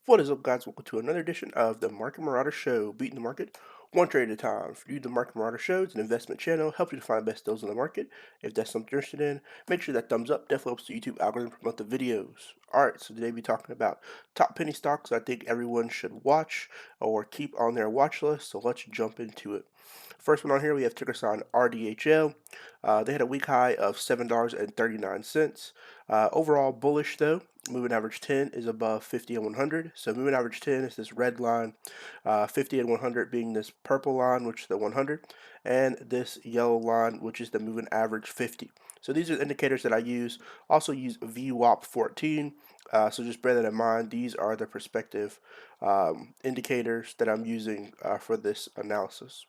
What is up, guys? Welcome to another edition of the Market Marauder Show, beating the market one trade at a time. For you, the Market Marauder Show is an investment channel, helps you to find the best deals in the market. If that's something you're interested in, make sure that thumbs up definitely helps the YouTube algorithm promote the videos. Alright, so today we're talking about top penny stocks I think everyone should watch or keep on their watch list, so let's jump into it. First one on here, we have ticker sign RDHO. They had a week high of $7.39. Overall bullish though. Moving average 10 is above 50 and 100. So moving average 10 is this red line, 50 and 100 being this purple line, which is the 100, and this yellow line, which is the moving average 50. So these are the indicators that I use. Also use VWOP 14. So just bear that in mind. These are the prospective indicators that I'm using for this analysis.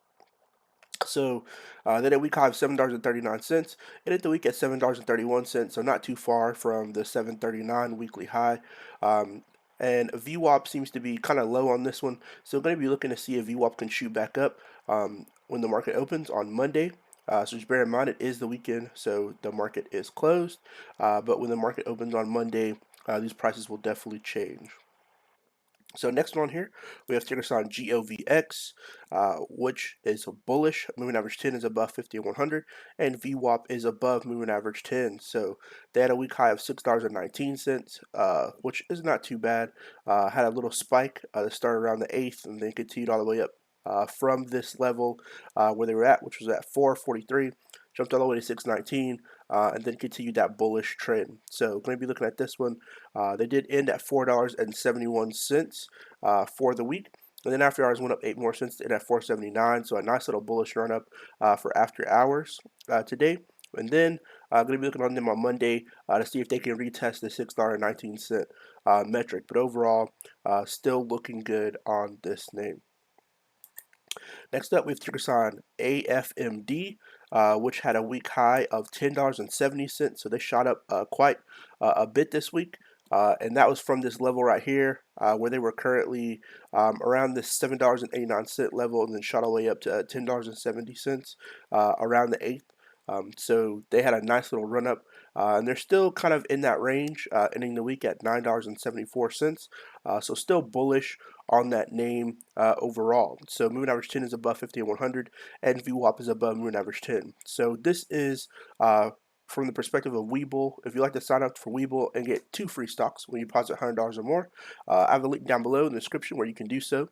So then at week high of $7.39, it hit the week at $7.31, so not too far from the 7.39 weekly high. And VWAP seems to be kind of low on this one, so I'm going to be looking to see if VWAP can shoot back up when the market opens on Monday. So just bear in mind it is the weekend, so the market is closed. But when the market opens on Monday, these prices will definitely change. So next one here, we have ticker sign GLVX, which is bullish. Moving average 10 is above 50 and 100, and VWAP is above moving average 10. So they had a week high of $6.19, which is not too bad. Had a little spike that started around the 8th and then continued all the way up from this level where they were at, which was at 443. Jumped all the way to 619, and then continued that bullish trend. So going to be looking at this one. They did end at $4.71 for the week. And then after hours went up 8 more cents to end at 4.79. So a nice little bullish run up for after hours today. And then I'm going to be looking on them on Monday to see if they can retest the $6.19 metric. But overall, still looking good on this name. Next up, we have ticker sign AFMD, which had a week high of $10.70. So they shot up quite a bit this week. And that was from this level right here, where they were currently around this $7.89 level, and then shot all the way up to $10.70 around the 8th. So they had a nice little run up, and they're still kind of in that range, ending the week at $9.74. So still bullish on that name overall. So moving average 10 is above 50 and 100, and VWAP is above moving average 10. So this is from the perspective of Webull. If you'd like to sign up for Webull and get 2 free stocks when you deposit $100 or more, I have a link down below in the description where you can do so.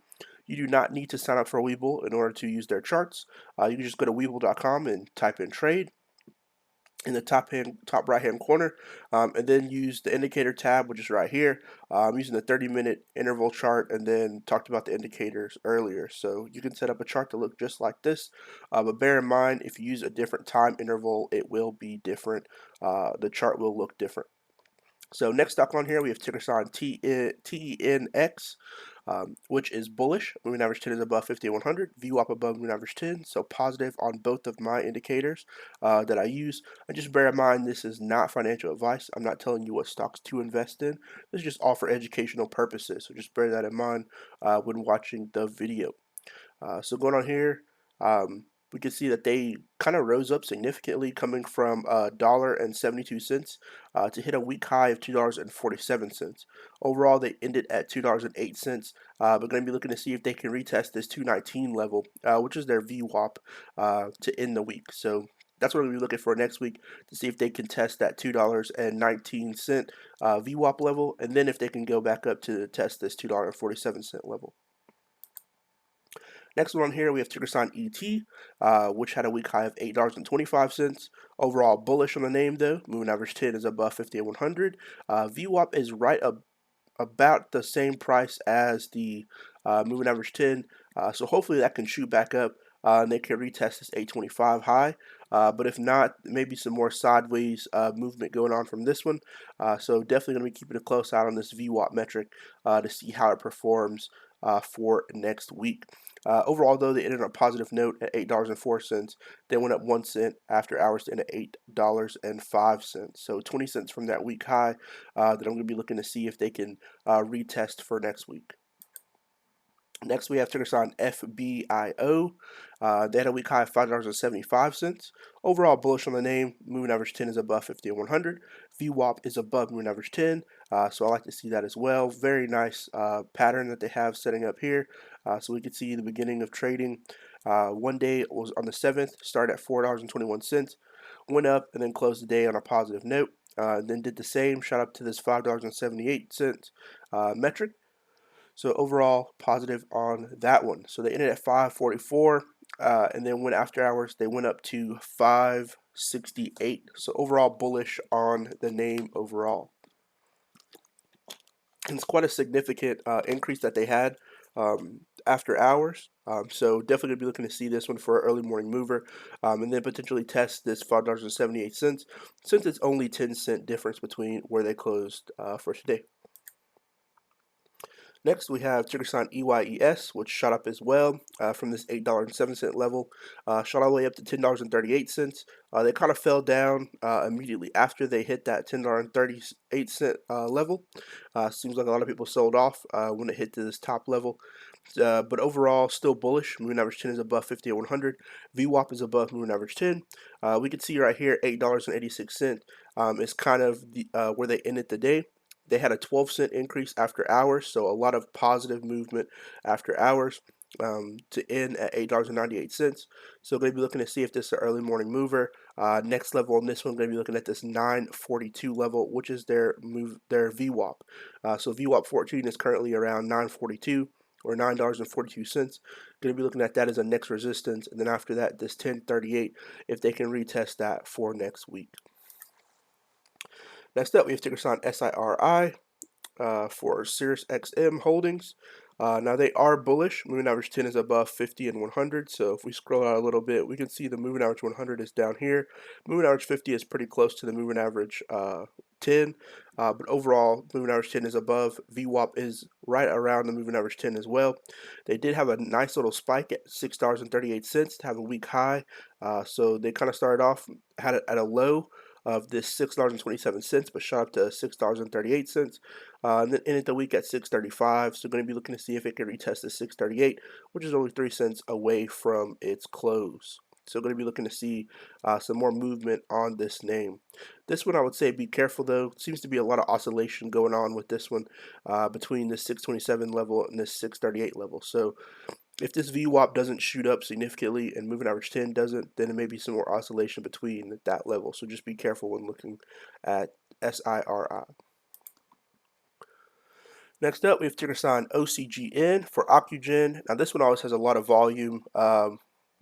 You do not need to sign up for Webull in order to use their charts. You can just go to Webull.com and type in trade in the top right hand corner, and then use the indicator tab, which is right here. Using the 30-minute interval chart, and then talked about the indicators earlier. So you can set up a chart to look just like this, but bear in mind if you use a different time interval, it will be different. The chart will look different. So next stock on here, we have ticker sign TENX, which is bullish. Moving average 10 is above 50 and 100. VWAP above moving average 10, so positive on both of my indicators that I use. And just bear in mind, this is not financial advice. I'm not telling you what stocks to invest in. This is just all for educational purposes, so just bear that in mind when watching the video. So going on here, we can see that they kind of rose up significantly, coming from $1.72 to hit a week high of $2.47. Overall, they ended at $2.08. But going to be looking to see if they can retest this 219 level, which is their VWAP, to end the week. So that's what we'll be looking for next week, to see if they can test that $2.19 VWAP level, and then if they can go back up to test this $2.47 level. Next one on here, we have ticker sign ET, which had a week high of $8.25. Overall bullish on the name though. Moving average 10 is above 50 and 100. VWAP is right about the same price as the moving average 10. So hopefully that can shoot back up and they can retest this 825 high. But if not, maybe some more sideways movement going on from this one. So definitely going to be keeping a close eye on this VWAP metric to see how it performs for next week. Overall, though, they ended on a positive note at $8.04. They went up 1 cent after hours to end at $8.05. So 20 cents from that week high that I'm going to be looking to see if they can retest for next week. Next, we have ticker sign FBIO. They had a week high of $5.75. Overall bullish on the name. Moving average 10 is above 50 and 100. VWOP is above moving average 10. So I like to see that as well. Very nice pattern that they have setting up here. So we can see the beginning of trading. One day was on the 7th, started at $4.21, went up and then closed the day on a positive note. Then did the same, shot up to this $5.78 metric. So overall, positive on that one. So they ended at 544, and then went after hours. They went up to 568. So overall, bullish on the name overall. And it's quite a significant increase that they had after hours. So definitely gonna be looking to see this one for an early morning mover, and then potentially test this $5.78 since it's only 10-cent difference between where they closed for today. Next, we have ticker sign EYES, which shot up as well from this $8.07 level, shot all the way up to $10.38. They kind of fell down immediately after they hit that $10.38 level. Seems like a lot of people sold off when it hit to this top level. But overall, still bullish. Moving average 10 is above 50 and 100. VWAP is above moving average 10. We can see right here $8.86 is kind of the, where they ended the day. They had a 12-cent increase after hours, so a lot of positive movement after hours to end at $8.98. So going to be looking to see if this is an early morning mover. Next level on this one, going to be looking at this 942 level, which is their VWAP. So VWAP 14 is currently around 942 or $9.42. Going to be looking at that as a next resistance, and then after that, this 1038 if they can retest that for next week. Next up, we have ticker sign SIRI for Sirius XM Holdings. Now they are bullish. Moving average 10 is above 50 and 100. So if we scroll out a little bit, we can see the moving average 100 is down here. Moving average 50 is pretty close to the moving average 10. But overall, moving average 10 is above. VWAP is right around the moving average 10 as well. They did have a nice little spike at $6.38 to have a week high. So they kind of started off, had it at a low of this $6.27, but shot up to $6.38, and then ended the week at $6.35. So going to be looking to see if it can retest the $6.38, which is only 3 cents away from its close. So going to be looking to see some more movement on this name. This one I would say be careful though. Seems to be a lot of oscillation going on with this one between this 627 level and this 638 level. So if this VWAP doesn't shoot up significantly and moving average 10 doesn't, then it may be some more oscillation between that level. So just be careful when looking at SIRI. Next up, we have ticker sign OCGN for Ocugen. Now this one always has a lot of volume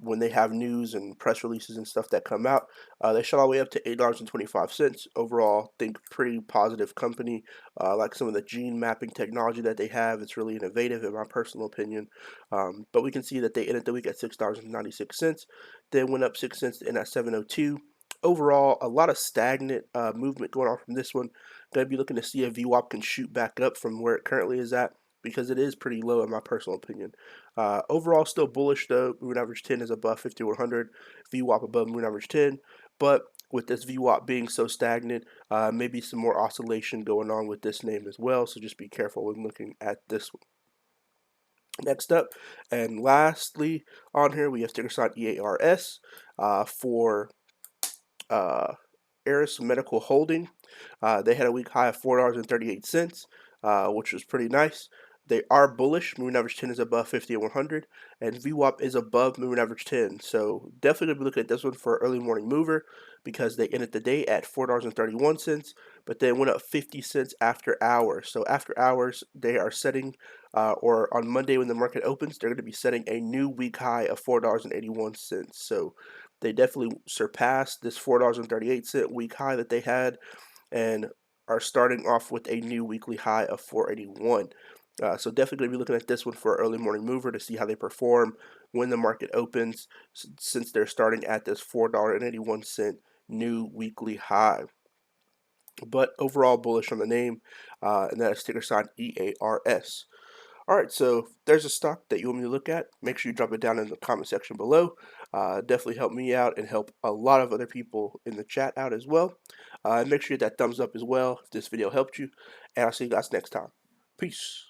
when they have news and press releases and stuff that come out. They shot all the way up to $8.25. Overall, think pretty positive company. Like some of the gene mapping technology that they have, it's really innovative in my personal opinion. But we can see that they ended the week at $6.96. Then went up 6 cents to end at 7.02. Overall, a lot of stagnant movement going on from this one. Going to be looking to see if VWAP can shoot back up from where it currently is at, because it is pretty low in my personal opinion. Overall, still bullish though. Moving average 10 is above 5100. VWAP above moving average 10. But with this VWAP being so stagnant, maybe some more oscillation going on with this name as well. So just be careful when looking at this one. Next up, and lastly on here, we have ticker sign EARS for Eris Medical Holding. They had a week high of $4.38, which was pretty nice. They are bullish. Moving average 10 is above 50 and 100, and VWAP is above moving average 10. So definitely going to be looking at this one for early morning mover, because they ended the day at $4.31, but they went up 50 cents after hours. So after hours, they are setting, or on Monday when the market opens, they're going to be setting a new week high of $4.81. So they definitely surpassed this $4.38 week high that they had, and are starting off with a new weekly high of 481. So definitely going to be looking at this one for an early morning mover to see how they perform when the market opens, since they're starting at this $4.81 new weekly high. But overall bullish on the name, and that is ticker sign EARS. Alright, so there's a stock that you want me to look at. Make sure you drop it down in the comment section below. Definitely help me out and help a lot of other people in the chat out as well. And make sure you hit that thumbs up as well if this video helped you. And I'll see you guys next time. Peace.